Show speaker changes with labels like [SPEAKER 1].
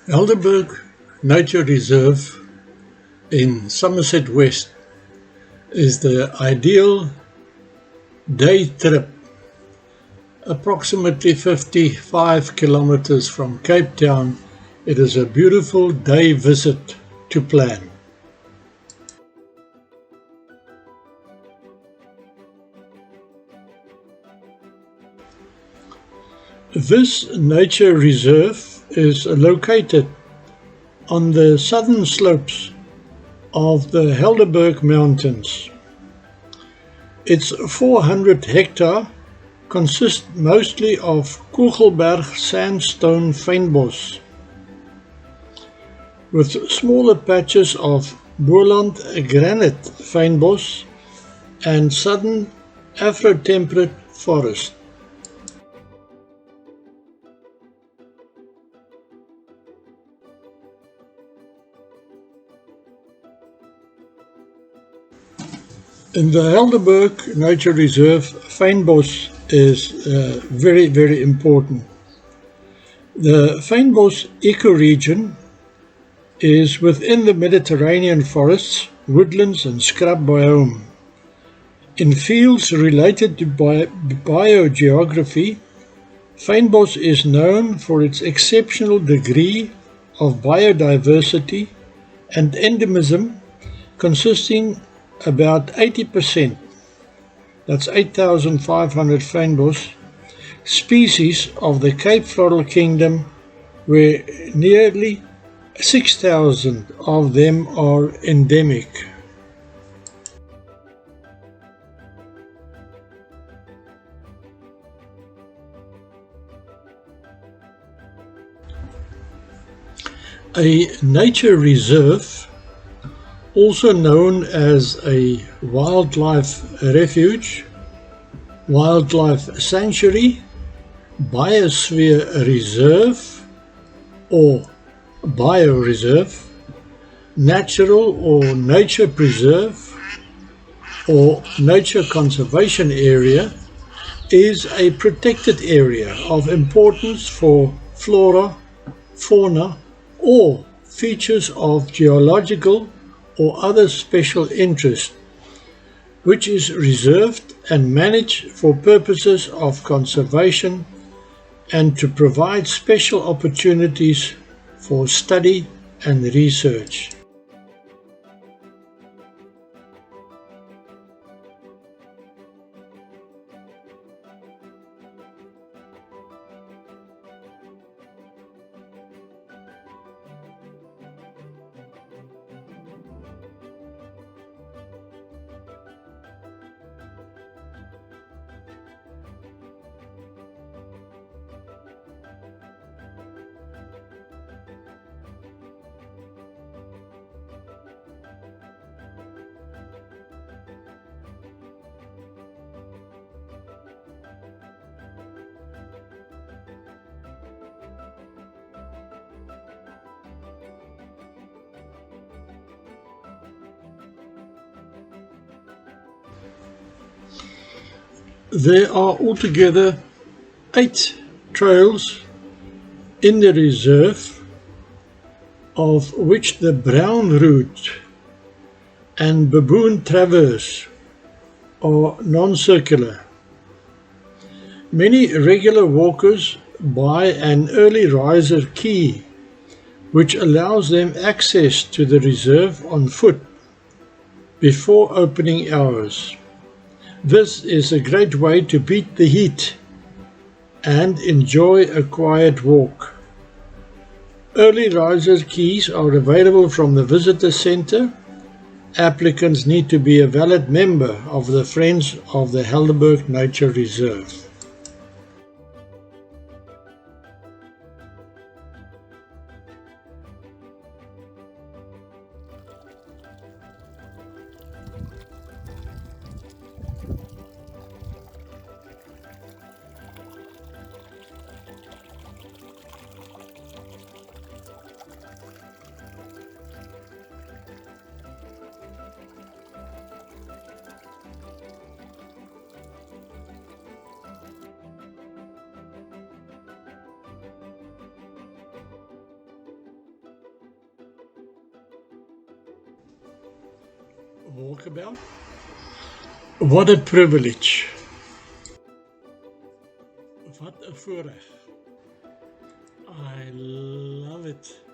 [SPEAKER 1] Helderberg Nature Reserve in Somerset West is the ideal day trip, approximately 55 kilometers from Cape Town. It is a beautiful day visit to plan. This nature reserve is located on the southern slopes of the Helderberg Mountains. Its 400 hectare consists mostly of Kugelberg sandstone fynbos, with smaller patches of Boland granite fynbos and southern Afro-temperate forest. In the Helderberg Nature Reserve, fynbos is very important. The fynbos ecoregion is within the Mediterranean forests, woodlands and scrub biome. In fields related to biogeography, fynbos is known for its exceptional degree of biodiversity and endemism, consisting about 80%, that's 8,500 fynbos, species of the Cape Floral Kingdom, where nearly 6,000 of them are endemic. A nature reserve, also known as a wildlife refuge, wildlife sanctuary, biosphere reserve or bioreserve, natural or nature preserve or nature conservation area, is a protected area of importance for flora, fauna or features of geological or other special interest, which is reserved and managed for purposes of conservation and to provide special opportunities for study and research. There are altogether 8 trails in the reserve, of which the Brown Route and Baboon Traverse are non-circular. Many regular walkers buy an early riser key, which allows them access to the reserve on foot before opening hours. This is a great way to beat the heat and enjoy a quiet walk. Early riser keys are available from the visitor center. Applicants need to be a valid member of the Friends of the Helderberg Nature Reserve. walkabout. What a privilege. Wat 'n voorreg. I love it.